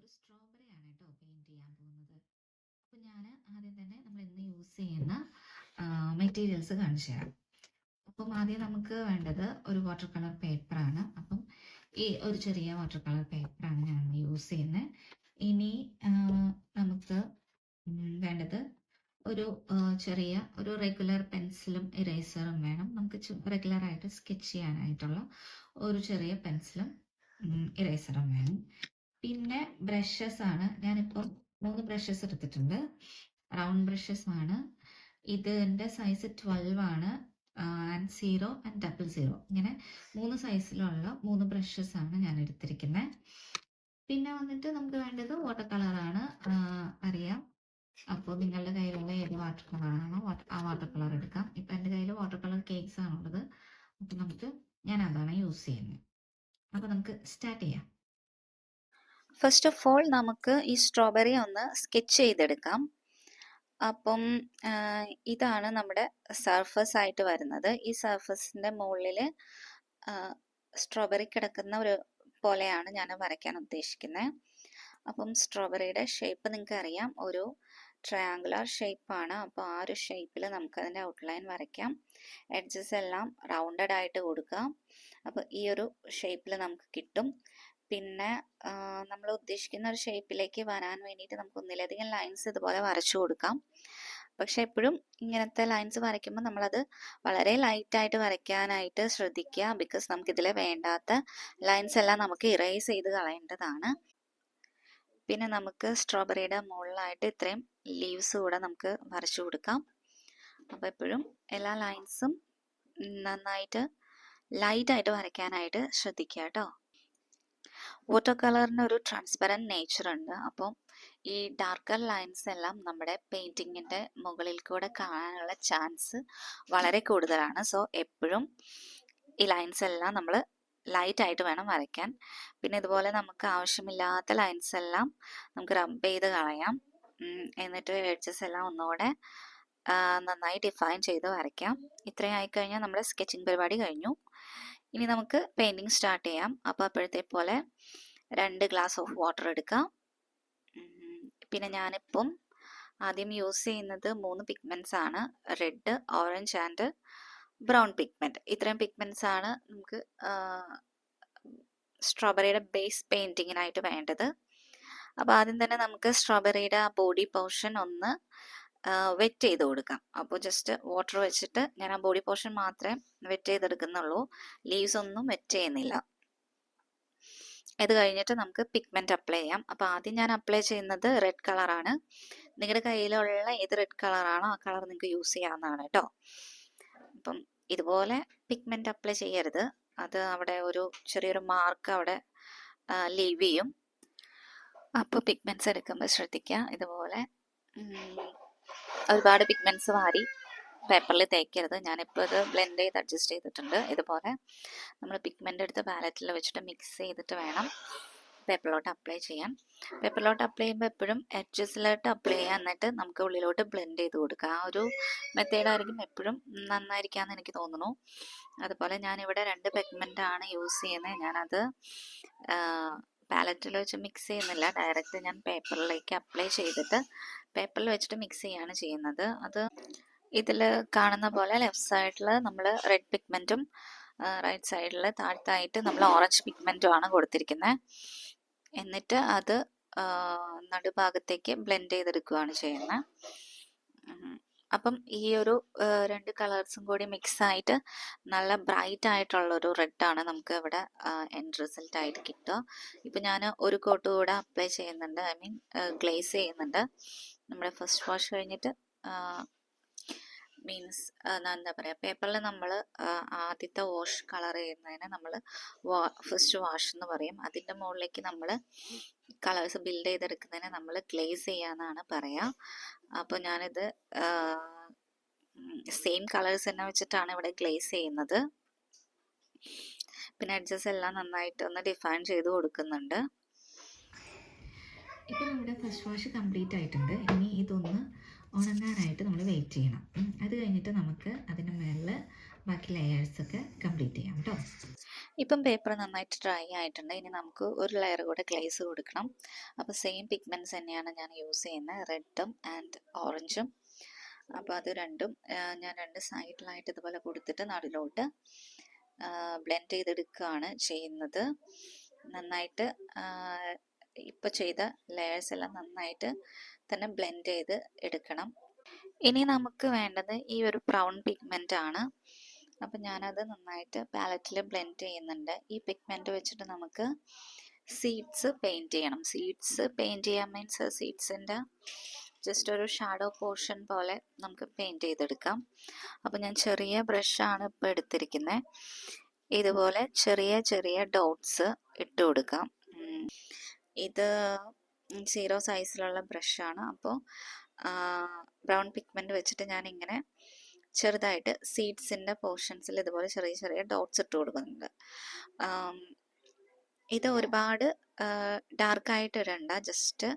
ഒരു സ്ട്രോബെറി ആണ് കേട്ടോ പെയിന്റ് ചെയ്യാൻ പോകുന്നത്. അപ്പോൾ ഞാൻ ആദ്യം തന്നെ നമ്മൾ ഇന്ന് യൂസ് ചെയ്യുന്ന മെറ്റീരിയൽസ് കാണിച്ചു തരാം. അപ്പം ആദ്യം നമുക്ക് വേണ്ടത് ഒരു വാട്ടർ കളർ പേപ്പറാണ്. അപ്പം ഈ ഒരു ചെറിയ വാട്ടർ കളർ പേപ്പറാണ് ഞാൻ യൂസ് ചെയ്യുന്നത്. ഇനി നമുക്ക് വേണ്ടത് ഒരു ചെറിയ ഒരു റെഗുലർ പെൻസിലും ഇറേസറും വേണം. നമുക്ക് റെഗുലറായിട്ട് സ്കെച്ച് ചെയ്യാനായിട്ടുള്ള ഒരു ചെറിയ പെൻസിലും ഇറേസറും വേണം. പിന്നെ ബ്രഷസ് ആണ്. ഞാനിപ്പോൾ 3 ബ്രഷസ് എടുത്തിട്ടുണ്ട്. റൗണ്ട് ബ്രഷസ് ആണ്. ഇതിൻ്റെ സൈസ് 12 ആണ്. ആൻഡ് 0 ആൻഡ് 00 ഇങ്ങനെ 3 സൈസിലുള്ള 3 ബ്രഷസ് ആണ് ഞാൻ എടുത്തിരിക്കുന്നത്. പിന്നെ വന്നിട്ട് നമുക്ക് വേണ്ടത് വാട്ടർ കളറാണ്. അറിയാം. അപ്പോൾ നിങ്ങളുടെ കയ്യിലുള്ള ഏത് വാട്ടർ കളറാണോ ആ വാട്ടർ കളർ എടുക്കാം. ഇപ്പം എൻ്റെ കയ്യിൽ വാട്ടർ കളർ കേക്ക്സ് ആണുള്ളത്. അപ്പം ഞാൻ അതാണ് യൂസ് ചെയ്യുന്നത്. അപ്പോൾ നമുക്ക് സ്റ്റാർട്ട് ചെയ്യാം. ഫസ്റ്റ് ഓഫ് ഓൾ നമുക്ക് ഈ സ്ട്രോബെറി ഒന്ന് സ്കെച്ച് ചെയ്തെടുക്കാം. അപ്പം ഇതാണ് നമ്മുടെ സർഫസ് ആയിട്ട് വരുന്നത്. ഈ സർഫസിൻ്റെ മുകളിൽ സ്ട്രോബെറി കിടക്കുന്ന ഒരു പോലെയാണ് ഞാൻ വരയ്ക്കാൻ ഉദ്ദേശിക്കുന്നത്. അപ്പം സ്ട്രോബെറിയുടെ ഷേപ്പ് നിങ്ങൾക്ക് അറിയാം, ഒരു ട്രയാങ്കുലർ ഷേപ്പാണ്. അപ്പോൾ ആ ഒരു ഷേപ്പിൽ നമുക്കതിൻ്റെ ഔട്ട്ലൈൻ വരയ്ക്കാം. എഡ്ജസ് എല്ലാം റൗണ്ടഡ് ആയിട്ട് കൊടുക്കാം. അപ്പോൾ ഈ ഒരു ഷേപ്പിൽ നമുക്ക് കിട്ടും. പിന്നെ നമ്മൾ ഉദ്ദേശിക്കുന്ന ഒരു ഷേപ്പിലേക്ക് വരാൻ വേണ്ടിയിട്ട് നമുക്ക് ഒന്നിലധികം ലൈൻസ് ഇതുപോലെ വരച്ചു കൊടുക്കാം. പക്ഷെ എപ്പോഴും ഇങ്ങനത്തെ ലൈൻസ് വരയ്ക്കുമ്പോൾ നമ്മളത് വളരെ ലൈറ്റായിട്ട് വരയ്ക്കാനായിട്ട് ശ്രദ്ധിക്കുക. ബിക്കോസ് നമുക്കിതിൽ വേണ്ടാത്ത ലൈൻസ് എല്ലാം നമുക്ക് ഇറേസ് ചെയ്ത് കളയേണ്ടതാണ്. പിന്നെ നമുക്ക് സ്ട്രോബെറിയുടെ മുകളിലായിട്ട് ഇത്രയും ലീവ്സ് കൂടെ നമുക്ക് വരച്ചു കൊടുക്കാം. അപ്പോൾ എപ്പോഴും എല്ലാ ലൈൻസും നന്നായിട്ട് ലൈറ്റായിട്ട് വരയ്ക്കാനായിട്ട് ശ്രദ്ധിക്കുക കേട്ടോ. വാട്ടർ കളറിന് ഒരു ട്രാൻസ്പെറൻറ്റ് നേച്ചർ ഉണ്ട്. അപ്പം ഈ ഡാർക്കർ ലൈൻസ് എല്ലാം നമ്മുടെ പെയിൻറ്റിങ്ങിൻ്റെ മുകളിൽ കൂടെ കാണാനുള്ള ചാൻസ് വളരെ കൂടുതലാണ്. സോ എപ്പോഴും ഈ ലൈൻസ് എല്ലാം നമ്മൾ ലൈറ്റായിട്ട് വേണം വരയ്ക്കാൻ. പിന്നെ ഇതുപോലെ നമുക്ക് ആവശ്യമില്ലാത്ത ലൈൻസ് എല്ലാം നമുക്ക് റബ്ബ് ചെയ്ത് കളയാം. എന്നിട്ട് എഡ്ജസ് എല്ലാം ഒന്നുകൂടെ നന്നായി ഡിഫൈൻ ചെയ്ത് വരയ്ക്കാം. ഇത്രയും ആയിക്കഴിഞ്ഞാൽ നമ്മുടെ സ്കെച്ചിങ് പരിപാടി കഴിഞ്ഞു. ഇനി നമുക്ക് പെയിൻറ്റിങ് സ്റ്റാർട്ട് ചെയ്യാം. അപ്പോൾ അപ്പോഴത്തെ പോലെ 2 ഗ്ലാസ് ഓഫ് വാട്ടർ എടുക്കാം. പിന്നെ ഞാനിപ്പം ആദ്യം യൂസ് ചെയ്യുന്നത് 3 പിഗ്മെൻറ്റ്സ് ആണ്. Red, orange and brown pigment. ഇത്രയും പിഗ്മെൻറ്റ്സ് ആണ് നമുക്ക് സ്ട്രോബെറിയുടെ ബേസ് പെയിൻറ്റിങ്ങിനായിട്ട് വേണ്ടത്. അപ്പോൾ ആദ്യം തന്നെ നമുക്ക് സ്ട്രോബെറിയുടെ ആ ബോഡി പോർഷൻ ഒന്ന് വെറ്റ് ചെയ്ത് കൊടുക്കാം. അപ്പോൾ ജസ്റ്റ് വാട്ടർ വെച്ചിട്ട് ഞാൻ ആ ബോഡി പോർഷൻ മാത്രമേ വെറ്റ് ചെയ്തെടുക്കുന്നുള്ളൂ. ലീവ്സ് ഒന്നും വെറ്റ് ചെയ്യുന്നില്ല. ഇത് കഴിഞ്ഞിട്ട് നമുക്ക് പിഗ്മെന്റ് അപ്ലൈ ചെയ്യാം. അപ്പോൾ ആദ്യം ഞാൻ അപ്ലൈ ചെയ്യുന്നത് റെഡ് കളറാണ്. നിങ്ങളുടെ കയ്യിലുള്ള ഏത് റെഡ് കളറാണോ ആ കളർ നിങ്ങൾക്ക് യൂസ് ചെയ്യാവുന്നതാണ് കേട്ടോ. അപ്പം ഇതുപോലെ പിഗ്മെന്റ് അപ്ലൈ ചെയ്യരുത്. അത് അവിടെ ഒരു ചെറിയൊരു മാർക്ക് അവിടെ ലീവ് ചെയ്യും. അപ്പോൾ പിഗ്മെന്റ്സ് എടുക്കുമ്പോൾ ശ്രദ്ധിക്കുക. ഇതുപോലെ ഒരുപാട് പിഗ്മെന്റ്സ് വാരി പേപ്പറിൽ തേക്കരുത്. ഞാനിപ്പോൾ ഇത് ബ്ലെൻഡ് ചെയ്ത് അഡ്ജസ്റ്റ് ചെയ്തിട്ടുണ്ട്. ഇതുപോലെ നമ്മൾ പിഗ്മെൻ്റ് എടുത്ത് പാലറ്റിൽ വെച്ചിട്ട് മിക്സ് ചെയ്തിട്ട് വേണം പേപ്പറിലോട്ട് അപ്ലൈ ചെയ്യാൻ. പേപ്പറിലോട്ട് അപ്ലൈ ചെയ്യുമ്പോൾ എപ്പോഴും എഡ്ജസിലോട്ട് അപ്ലൈ ചെയ്യാൻ, എന്നിട്ട് നമുക്ക് ഉള്ളിലോട്ട് ബ്ലെൻഡ് ചെയ്ത് കൊടുക്കുക. ആ ഒരു മെത്തേഡായിരിക്കും എപ്പോഴും നന്നായിരിക്കാമെന്ന് എനിക്ക് തോന്നുന്നു. അതുപോലെ ഞാനിവിടെ 2 പിഗ്മെൻ്റ് ആണ് യൂസ് ചെയ്യുന്നത്. ഞാനത് പാലറ്റിൽ വെച്ച് മിക്സ് ചെയ്യുന്നില്ല. ഡയറക്റ്റ് ഞാൻ പേപ്പറിലേക്ക് അപ്ലൈ ചെയ്തിട്ട് പേപ്പറിൽ വെച്ചിട്ട് മിക്സ് ചെയ്യാണ് ചെയ്യുന്നത്. അത് ഇതിൽ കാണുന്ന പോലെ ലെഫ്റ്റ് സൈഡിൽ നമ്മൾ റെഡ് പിഗ്മെൻറ്റും റൈറ്റ് സൈഡിൽ താഴത്തായിട്ട് നമ്മൾ ഓറഞ്ച് പിഗ്മെൻറ്റും ആണ് കൊടുത്തിരിക്കുന്നത്. എന്നിട്ട് അത് നടുഭാഗത്തേക്ക് ബ്ലെൻഡ് ചെയ്തെടുക്കുകയാണ് ചെയ്യുന്നത്. അപ്പം ഈ ഒരു 2 കളേഴ്സും കൂടി മിക്സ് ആയിട്ട് നല്ല ബ്രൈറ്റ് ആയിട്ടുള്ളൊരു റെഡാണ് നമുക്ക് ഇവിടെ എൻഡ് റിസൾട്ട് ആയിട്ട് കിട്ടുക. ഇപ്പം ഞാൻ ഒരു കോട്ട് കൂടെ അപ്ലൈ ചെയ്യുന്നുണ്ട്. ഐ മീൻ ഗ്ലേസ് ചെയ്യുന്നുണ്ട്. നമ്മുടെ ഫസ്റ്റ് വാഷ് കഴിഞ്ഞിട്ട് മീൻസ് എന്താ പറയുക, പേപ്പറിൽ നമ്മൾ ആദ്യത്തെ വാഷ് കളർ ചെയ്യുന്നതിന് നമ്മൾ ഫസ്റ്റ് വാഷ് എന്ന് പറയും. അതിൻ്റെ മുകളിലേക്ക് നമ്മൾ കളേഴ്സ് ബിൽഡ് ചെയ്തെടുക്കുന്നതിന് നമ്മൾ ഗ്ലേസ് ചെയ്യാന്നാണ് പറയുക. അപ്പോൾ ഞാനിത് സെയിം കളേഴ്സ് തന്നെ വെച്ചിട്ടാണ് ഇവിടെ ഗ്ലേസ് ചെയ്യുന്നത്. പിന്നെ എഡ്ജസ് എല്ലാം നന്നായിട്ട് ഒന്ന് ഡിഫൈൻ ചെയ്ത് കൊടുക്കുന്നുണ്ട്. ഇപ്പോൾ നമ്മുടെ ഫസ്റ്റ് വാഷ് കംപ്ലീറ്റ് ആയിട്ടുണ്ട്. ഇനി ഇതൊന്ന് ഉണങ്ങാനായിട്ട് നമ്മൾ വെയിറ്റ് ചെയ്യണം. അത് കഴിഞ്ഞിട്ട് നമുക്ക് അതിൻ്റെ മേളിൽ ബാക്കി ലെയേഴ്സൊക്കെ കംപ്ലീറ്റ് ചെയ്യാം കേട്ടോ. ഇപ്പം പേപ്പർ നന്നായിട്ട് ഡ്രൈ ആയിട്ടുണ്ട്. ഇനി നമുക്ക് ഒരു ലെയർ കൂടെ ഗ്ലേസ് കൊടുക്കണം. അപ്പോൾ സെയിം പിഗ്മെൻറ്റ്സ് തന്നെയാണ് ഞാൻ യൂസ് ചെയ്യുന്നത്, റെഡും ആൻഡ് ഓറഞ്ചും. അപ്പോൾ അത് രണ്ടും ഞാൻ രണ്ട് സൈഡിലായിട്ട് ഇതുപോലെ കൊടുത്തിട്ട് നടുവിലോട്ട് ബ്ലെൻഡ് ചെയ്തെടുക്കുകയാണ് ചെയ്യുന്നത്. നന്നായിട്ട് ഇപ്പോൾ ചെയ്ത ലെയേഴ്സ് എല്ലാം നന്നായിട്ട് തന്നെ ബ്ലെൻഡ് ചെയ്ത് എടുക്കണം. ഇനി നമുക്ക് വേണ്ടത് ഈ ഒരു ബ്രൗൺ പിഗ്മെൻ്റ് ആണ്. അപ്പം ഞാനത് നന്നായിട്ട് പാലറ്റിൽ ബ്ലെൻഡ് ചെയ്യുന്നുണ്ട്. ഈ പിഗ്മെൻറ്റ് വെച്ചിട്ട് നമുക്ക് സീഡ്സ് പെയിൻറ്റ് ചെയ്യണം. സീഡ്സ് പെയിൻറ്റ് ചെയ്യാൻ മീൻസ് സീഡ്സിൻ്റെ ജസ്റ്റ് ഒരു ഷാഡോ പോർഷൻ പോലെ നമുക്ക് പെയിൻറ്റ് ചെയ്തെടുക്കാം. അപ്പം ഞാൻ ചെറിയ ബ്രഷാണ് ഇപ്പോൾ എടുത്തിരിക്കുന്നത്. ഇതുപോലെ ചെറിയ ചെറിയ ഡോട്ട്സ് ഇട്ട് കൊടുക്കാം. ഇത് 0 സൈസിലുള്ള ബ്രഷാണ്. അപ്പോൾ ബ്രൗൺ പിഗ്മെൻറ്റ് വെച്ചിട്ട് ഞാനിങ്ങനെ ചെറുതായിട്ട് സീഡ്സിൻ്റെ പോർഷൻസിൽ ഇതുപോലെ ചെറിയ ചെറിയ ഡോട്ട്സ് ഇട്ട് കൊടുക്കുന്നുണ്ട്. ഇത് ഒരുപാട് ഡാർക്കായിട്ട് ഇടണ്ട, ജസ്റ്റ്.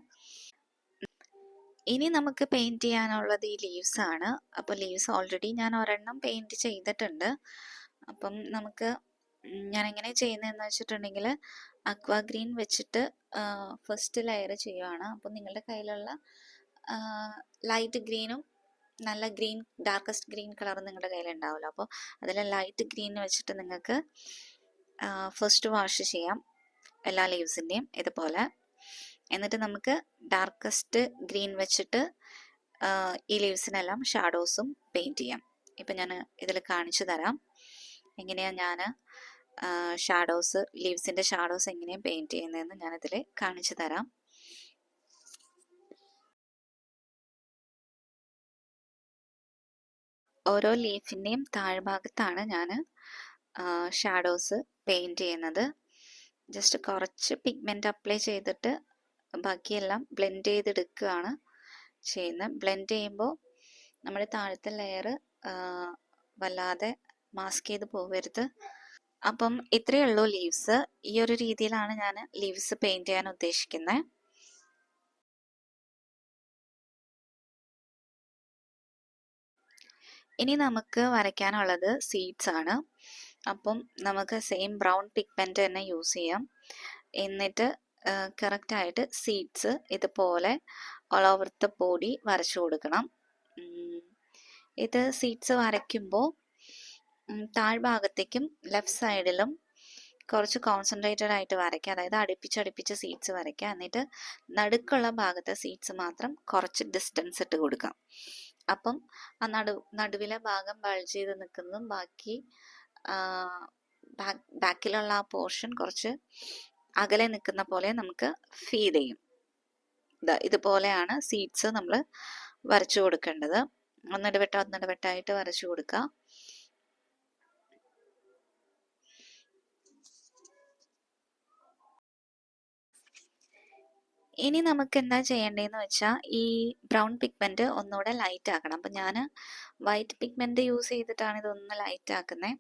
ഇനി നമുക്ക് പെയിൻറ്റ് ചെയ്യാനുള്ളത് ഈ ലീവ്സ് ആണ്. അപ്പോൾ ലീവ്സ് ഓൾറെഡി ഞാൻ ഒരെണ്ണം പെയിൻറ്റ് ചെയ്തിട്ടുണ്ട്. അപ്പം നമുക്ക് ഞാൻ എങ്ങനെ ചെയ്യുന്നതെന്ന് വെച്ചിട്ടുണ്ടെങ്കിൽ അക്വാ ഗ്രീൻ വെച്ചിട്ട് ഫസ്റ്റ് ലെയർ ചെയ്യുവാണ്. അപ്പം നിങ്ങളുടെ കയ്യിലുള്ള ലൈറ്റ് ഗ്രീനും നല്ല ഗ്രീൻ ഡാർക്കസ്റ്റ് ഗ്രീൻ കളർ നിങ്ങളുടെ കയ്യിൽ ഉണ്ടാവുമല്ലോ. അപ്പോൾ അതിൽ ലൈറ്റ് ഗ്രീൻ വെച്ചിട്ട് നിങ്ങൾക്ക് ഫസ്റ്റ് വാഷ് ചെയ്യാം എല്ലാ ലീവ്സിൻ്റെയും ഇതുപോലെ. എന്നിട്ട് നമുക്ക് ഡാർക്കസ്റ്റ് ഗ്രീൻ വെച്ചിട്ട് ഈ ലീവ്സിനെല്ലാം ഷാഡോസും പെയിൻറ്റ് ചെയ്യാം. ഇപ്പം ഞാൻ ഇതിൽ കാണിച്ചു തരാം എങ്ങനെയാണ് ഞാൻ ഷാഡോസ്, ലീവ്സിൻ്റെ ഷാഡോസ് എങ്ങനെയാണ് പെയിൻറ്റ് ചെയ്യുന്നതെന്ന് ഞാനിതിൽ കാണിച്ചു തരാം. ഓരോ ലീഫിൻ്റെയും താഴ്ഭാഗത്താണ് ഞാൻ ഷാഡോസ് പെയിൻറ്റ് ചെയ്യുന്നത്. ജസ്റ്റ് കുറച്ച് പിഗ്മെൻറ്റ് അപ്ലൈ ചെയ്തിട്ട് ബാക്കിയെല്ലാം ബ്ലെൻഡ് ചെയ്തെടുക്കുകയാണ് ചെയ്യുന്നത്. ബ്ലെൻഡ് ചെയ്യുമ്പോൾ നമ്മുടെ താഴത്തെ ലെയർ വല്ലാതെ മാസ്ക് ചെയ്ത് പോകരുത്. അപ്പം ഇത്രയേ ഉള്ളൂ ലീവ്സ്. ഈ ഒരു രീതിയിലാണ് ഞാൻ ലീവ്സ് പെയിൻറ്റ് ചെയ്യാൻ ഉദ്ദേശിക്കുന്നത്. ഇനി നമുക്ക് വരയ്ക്കാനുള്ളത് സീഡ്സ് ആണ്. അപ്പം നമുക്ക് സെയിം ബ്രൗൺ പിഗ്മെൻറ്റ് തന്നെ യൂസ് ചെയ്യാം. എന്നിട്ട് കറക്റ്റായിട്ട് സീഡ്സ് ഇതുപോലെ ഓൾ ഓവർ ദ ബോഡി വരച്ചു കൊടുക്കണം. ഇത് സീഡ്സ് വരയ്ക്കുമ്പോൾ താഴ്ഭാഗത്തേക്കും ലെഫ്റ്റ് സൈഡിലും കുറച്ച് കോൺസെൻട്രേറ്റഡ് ആയിട്ട് വരയ്ക്കുക. അതായത് അടുപ്പിച്ചടുപ്പിച്ച് സീഡ്സ് വരയ്ക്കുക. എന്നിട്ട് നടുക്കുള്ള ഭാഗത്തെ സീഡ്സ് മാത്രം കുറച്ച് ഡിസ്റ്റൻസ് ഇട്ട് കൊടുക്കാം. അപ്പം ആ നടുവിലെ ഭാഗം ബൾജ് ചെയ്ത് നിൽക്കുന്നതും ബാക്കി ബാക്കിലുള്ള ആ പോർഷൻ കുറച്ച് അകലെ നിൽക്കുന്ന പോലെ നമുക്ക് ഫീൽ ചെയ്യും. ഇതുപോലെയാണ് സീഡ്സ് നമ്മൾ വരച്ചു കൊടുക്കേണ്ടത്. ഒന്നിടവിട്ടായിട്ട് വരച്ചു കൊടുക്കുക. ഇനി നമുക്ക് എന്താ ചെയ്യേണ്ടതെന്ന് വെച്ചാൽ ഈ ബ്രൗൺ പിഗ്മെൻറ്റ് ഒന്നുകൂടെ ലൈറ്റ് ആക്കണം. അപ്പം ഞാൻ വൈറ്റ് പിഗ്മെൻറ്റ് യൂസ് ചെയ്തിട്ടാണ് ഇതൊന്ന് ലൈറ്റ് ആക്കുന്നത്.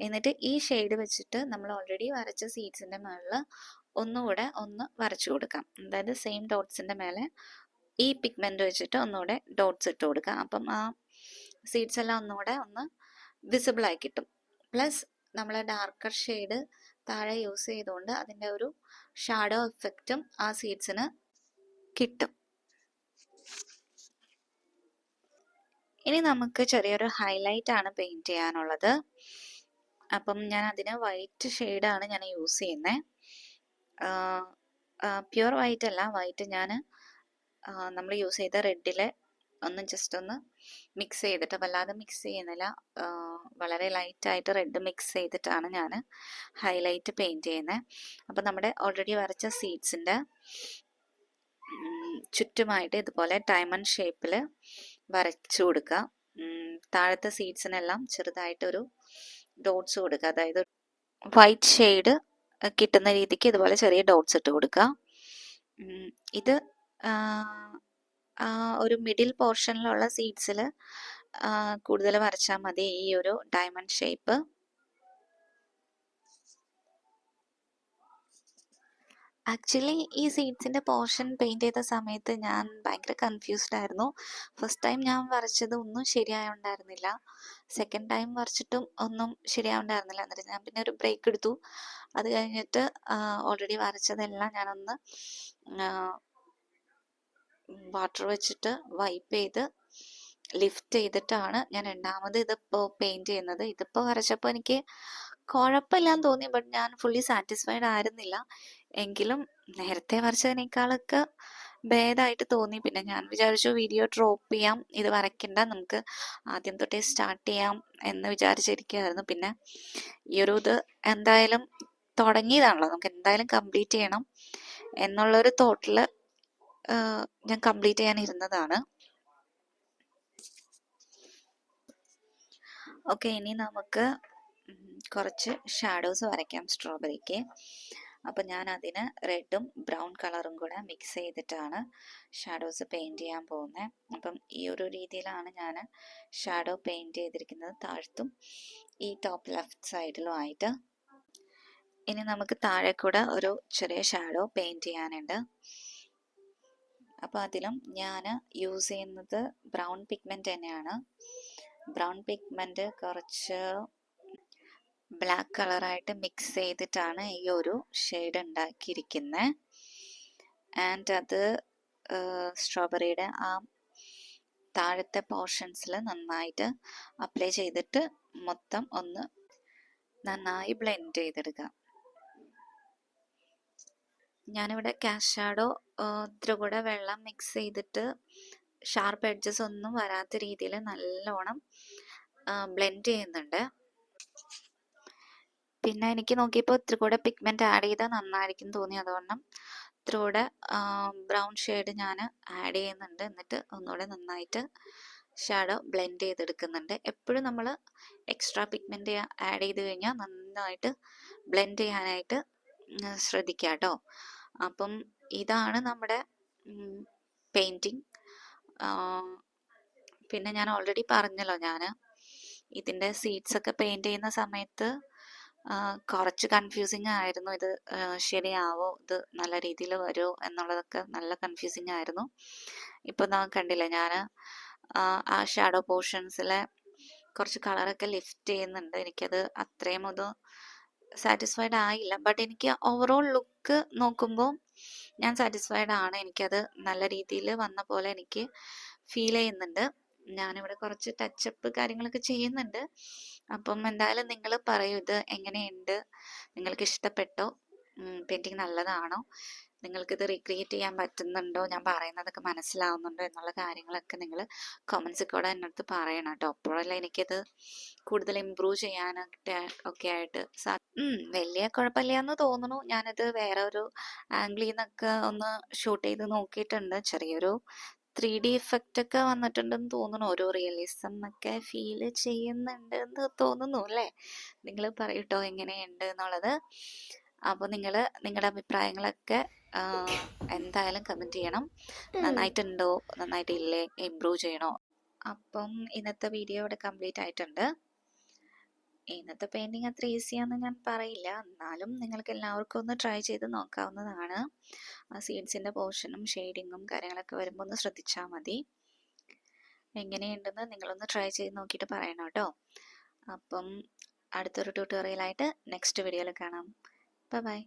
എന്നിട്ട് ഈ ഷെയ്ഡ് വെച്ചിട്ട് നമ്മൾ ഓൾറെഡി വരച്ച സീഡ്സിൻ്റെ മുകളിൽ ഒന്നുകൂടെ ഒന്ന് വരച്ചു കൊടുക്കാം. അതായത് സെയിം ഡോട്ട്സിൻ്റെ മേലെ ഈ പിഗ്മെൻറ്റ് വെച്ചിട്ട് ഒന്നുകൂടെ ഡോട്ട്സ് ഇട്ട് കൊടുക്കാം. അപ്പം ആ സീഡ്സ് എല്ലാം ഒന്നുകൂടെ ഒന്ന് വിസിബിളായി കിട്ടും. പ്ലസ് നമ്മൾ ഡാർക്കർ ഷെയ്ഡ് താഴെ യൂസ് ചെയ്തുകൊണ്ട് അതിൻ്റെ ഒരു ഷാഡോ എഫക്റ്റും ആ സീഡ്സിന് കിട്ടും. ഇനി നമുക്ക് ചെറിയൊരു ഹൈലൈറ്റ് ആണ് പെയിൻറ്റ് ചെയ്യാനുള്ളത്. അപ്പം ഞാൻ അതിന് വൈറ്റ് ഷെയ്ഡാണ് ഞാൻ യൂസ് ചെയ്യുന്നത്. പ്യുവർ വൈറ്റ് അല്ല, വൈറ്റ് ഞാൻ നമ്മൾ യൂസ് ചെയ്ത റെഡിൽ ഒന്ന് ജസ്റ്റ് ഒന്ന് മിക്സ് ചെയ്തിട്ട്, വല്ലാതെ മിക്സ് ചെയ്യുന്നില്ല, വളരെ ലൈറ്റായിട്ട് റെഡ് മിക്സ് ചെയ്തിട്ടാണ് ഞാൻ ഹൈലൈറ്റ് പെയിൻറ്റ് ചെയ്യുന്നത്. അപ്പം നമ്മുടെ ഓൾറെഡി വരച്ച സീഡ്സിൻ്റെ ചുറ്റുമായിട്ട് ഇതുപോലെ ഡയമണ്ട് ഷേപ്പിൽ വരച്ചു കൊടുക്കുക. താഴത്തെ സീഡ്സിനെല്ലാം ചെറുതായിട്ടൊരു ഡോട്ട്സ് കൊടുക്കുക. അതായത് വൈറ്റ് ഷെയ്ഡ് കിട്ടുന്ന രീതിക്ക് ഇതുപോലെ ചെറിയ ഡോട്ട്സ് ഇട്ട് കൊടുക്കുക. ഇത് ഒരു മിഡിൽ പോർഷനിലുള്ള സീഡ്സിൽ കൂടുതൽ വരച്ചാൽ മതി ഈ ഒരു ഡയമണ്ട് ഷേപ്പ്. ആക്ച്വലി ഈ സീഡ്സിൻ്റെ പോർഷൻ പെയിൻറ് ചെയ്ത സമയത്ത് ഞാൻ ഭയങ്കര കൺഫ്യൂസ്ഡ് ആയിരുന്നു. ഫസ്റ്റ് ടൈം ഞാൻ വരച്ചത് ഒന്നും ശരിയായുണ്ടായിരുന്നില്ല. സെക്കൻഡ് ടൈം വരച്ചിട്ടും ഒന്നും ശരിയാവുണ്ടായിരുന്നില്ല. എന്നിട്ട് ഞാൻ പിന്നെ ഒരു ബ്രേക്ക് എടുത്തു. അത് കഴിഞ്ഞിട്ട് ഓൾറെഡി വരച്ചതെല്ലാം ഞാനൊന്ന് വാട്ടർ വെച്ചിട്ട് വൈപ്പ് ചെയ്ത് ലിഫ്റ്റ് ചെയ്തിട്ടാണ് ഞാൻ രണ്ടാമത് ഇതിപ്പോൾ പെയിൻറ് ചെയ്യുന്നത്. ഇതിപ്പോൾ വരച്ചപ്പോൾ എനിക്ക് കുഴപ്പമില്ലാന്ന് തോന്നി, ബട്ട് ഞാൻ ഫുള്ളി സാറ്റിസ്ഫൈഡ് ആയിരുന്നില്ല. എങ്കിലും നേരത്തെ വരച്ചതിനേക്കാളൊക്കെ ഭേദമായിട്ട് തോന്നി. പിന്നെ ഞാൻ വിചാരിച്ചു വീഡിയോ ഡ്രോപ്പ് ചെയ്യാം, ഇത് വരയ്ക്കണ്ട, നമുക്ക് ആദ്യം തൊട്ടേ സ്റ്റാർട്ട് ചെയ്യാം എന്ന് വിചാരിച്ചിരിക്കുകയായിരുന്നു. പിന്നെ ഈ ഒരു ഇത് എന്തായാലും തുടങ്ങിയതാണല്ലോ, നമുക്ക് എന്തായാലും കംപ്ലീറ്റ് ചെയ്യണം എന്നുള്ളൊരു തോട്ടിൽ ഞാൻ കംപ്ലീറ്റ് ചെയ്യാൻ ഇരുന്നതാണ്. ഓക്കെ, ഇനി നമുക്ക് കുറച്ച് ഷാഡോസ് വരയ്ക്കാം സ്ട്രോബെറിക്ക്. അപ്പം ഞാൻ അതിന് റെഡും ബ്രൗൺ കളറും കൂടെ മിക്സ് ചെയ്തിട്ടാണ് ഷാഡോസ് പെയിൻറ് ചെയ്യാൻ പോകുന്നത്. അപ്പം ഈ ഒരു രീതിയിലാണ് ഞാൻ ഷാഡോ പെയിൻറ് ചെയ്തിരിക്കുന്നത്, താഴത്തും ഈ ടോപ്പ് ലെഫ്റ്റ് സൈഡിലും ആയിട്ട്. ഇനി നമുക്ക് താഴെ കൂടെ ഒരു ചെറിയ ഷാഡോ പെയിൻറ് ചെയ്യാനുണ്ട്. അപ്പോൾ അതിലും ഞാൻ യൂസ് ചെയ്യുന്നത് ബ്രൗൺ പിഗ്മെൻറ്റ് തന്നെയാണ്. ബ്രൗൺ പിഗ്മെൻറ്റ് കുറച്ച് ബ്ലാക്ക് കളറായിട്ട് മിക്സ് ചെയ്തിട്ടാണ് ഈ ഒരു ഷെയ്ഡ് ഉണ്ടാക്കിയിരിക്കുന്നത്. ആൻഡ് അത് സ്ട്രോബെറിയുടെ ആ താഴത്തെ പോർഷൻസിൽ നന്നായിട്ട് അപ്ലൈ ചെയ്തിട്ട് മൊത്തം ഒന്ന് നന്നായി ബ്ലെൻഡ് ചെയ്തെടുക്കുക. ഞാനിവിടെ കാസ്റ്റ് ഷാഡോ ഇത്ര കൂടെ വെള്ളം മിക്സ് ചെയ്തിട്ട് ഷാർപ്പ് എഡ്ജസ് ഒന്നും വരാത്ത രീതിയിൽ നല്ലോണം ബ്ലെൻഡ് ചെയ്യുന്നുണ്ട്. പിന്നെ എനിക്ക് നോക്കിയപ്പോൾ ഇത്ര കൂടെ പിഗ്മെൻറ്റ് ആഡ് ചെയ്താൽ നന്നായിരിക്കും തോന്നി, അതുകൊണ്ട് ഇത്ര കൂടെ ബ്രൗൺ ഷെയ്ഡ് ഞാൻ ആഡ് ചെയ്യുന്നുണ്ട്. എന്നിട്ട് ഒന്നുകൂടെ നന്നായിട്ട് ഷാഡോ ബ്ലെൻഡ് ചെയ്തെടുക്കുന്നുണ്ട്. എപ്പോഴും നമ്മൾ എക്സ്ട്രാ പിഗ്മെൻറ്റ് ആഡ് ചെയ്ത് കഴിഞ്ഞാൽ നന്നായിട്ട് ബ്ലെൻഡ് ചെയ്യാനായിട്ട് ശ്രദ്ധിക്കുക കേട്ടോ. അപ്പം ഇതാണ് നമ്മുടെ പെയിൻറ്റിങ്. പിന്നെ ഞാൻ ഓൾറെഡി പറഞ്ഞല്ലോ, ഞാൻ ഇതിൻ്റെ സീഡ്സ് ഒക്കെ പെയിൻറ് ചെയ്യുന്ന സമയത്ത് കുറച്ച് കൺഫ്യൂസിങ് ആയിരുന്നു. ഇത് ശരിയാവോ, ഇത് നല്ല രീതിയിൽ വരുമോ എന്നുള്ളതൊക്കെ നല്ല കൺഫ്യൂസിങ് ആയിരുന്നു. ഇപ്പോൾ നാം കണ്ടില്ല, ഞാൻ ആ ഷാഡോ പോർഷൻസിലെ കുറച്ച് കളറൊക്കെ ലിഫ്റ്റ് ചെയ്യുന്നുണ്ട്. എനിക്കത് അത്രയും അത് സാറ്റിസ്ഫൈഡ് ആയില്ല, ബട്ട് എനിക്ക് ഓവറോൾ ലുക്ക് നോക്കുമ്പോൾ ഞാൻ സാറ്റിസ്ഫൈഡ് ആണ്. എനിക്കത് നല്ല രീതിയിൽ വന്ന പോലെ എനിക്ക് ഫീൽ ചെയ്യുന്നുണ്ട്. ഞാനിവിടെ കുറച്ച് ടച്ചപ്പ് കാര്യങ്ങളൊക്കെ ചെയ്യുന്നുണ്ട്. അപ്പം എന്തായാലും നിങ്ങൾ പറയൂ, ഇത് എങ്ങനെയുണ്ട്, നിങ്ങൾക്ക് ഇഷ്ടപ്പെട്ടോ, പെയിൻറ്റിങ് നല്ലതാണോ, നിങ്ങൾക്കിത് റീക്രിയേറ്റ് ചെയ്യാൻ പറ്റുന്നുണ്ടോ, ഞാൻ പറയുന്നതൊക്കെ മനസ്സിലാവുന്നുണ്ടോ എന്നുള്ള കാര്യങ്ങളൊക്കെ നിങ്ങൾ കമൻസിൽ കൂടെ എൻ്റെ അടുത്ത് പറയണം കേട്ടോ. അപ്പോഴല്ലേ എനിക്കിത് കൂടുതൽ ഇമ്പ്രൂവ് ചെയ്യാനൊക്കെ ഒക്കെ ആയിട്ട് വലിയ കുഴപ്പമില്ല എന്ന് തോന്നുന്നു. ഞാനത് വേറെ ഒരു ആംഗിളിൽ നിന്നൊക്കെ ഒന്ന് ഷൂട്ട് ചെയ്ത് നോക്കിയിട്ടുണ്ട്. ചെറിയൊരു 3D ഇഫക്റ്റ് ഒക്കെ വന്നിട്ടുണ്ടെന്ന് തോന്നുന്നു. ഒരു റിയലിസം ഒക്കെ ഫീൽ ചെയ്യുന്നുണ്ട് എന്ന് തോന്നുന്നു അല്ലേ? നിങ്ങൾ പറയൂട്ടോ എങ്ങനെയുണ്ട് എന്നുള്ളത്. അപ്പോൾ നിങ്ങൾ നിങ്ങളുടെ അഭിപ്രായങ്ങളൊക്കെ എന്തായാലും കമൻറ്റ് ചെയ്യണം. നന്നായിട്ടുണ്ടോ, നന്നായിട്ടില്ലേ, ഇമ്പ്രൂവ് ചെയ്യണോ? അപ്പം ഇന്നത്തെ വീഡിയോ ഇവിടെ കംപ്ലീറ്റ് ആയിട്ടുണ്ട്. ഇന്നത്തെ പെയിൻറ്റിങ് അത്ര ഈസിയാന്ന് ഞാൻ പറയില്ല, എന്നാലും നിങ്ങൾക്ക് എല്ലാവർക്കും ഒന്ന് ട്രൈ ചെയ്ത് നോക്കാവുന്നതാണ്. ആ സീഡ്സിൻ്റെ പോർഷനും ഷെയ്ഡിങ്ങും കാര്യങ്ങളൊക്കെ വരുമ്പോൾ ഒന്ന് ശ്രദ്ധിച്ചാൽ മതി. എങ്ങനെയുണ്ടെന്ന് നിങ്ങളൊന്ന് ട്രൈ ചെയ്ത് നോക്കിയിട്ട് പറയണം കേട്ടോ. അപ്പം അടുത്തൊരു ട്യൂട്ടോറിയലായിട്ട് നെക്സ്റ്റ് വീഡിയോയിൽ കാണാം. ബൈ.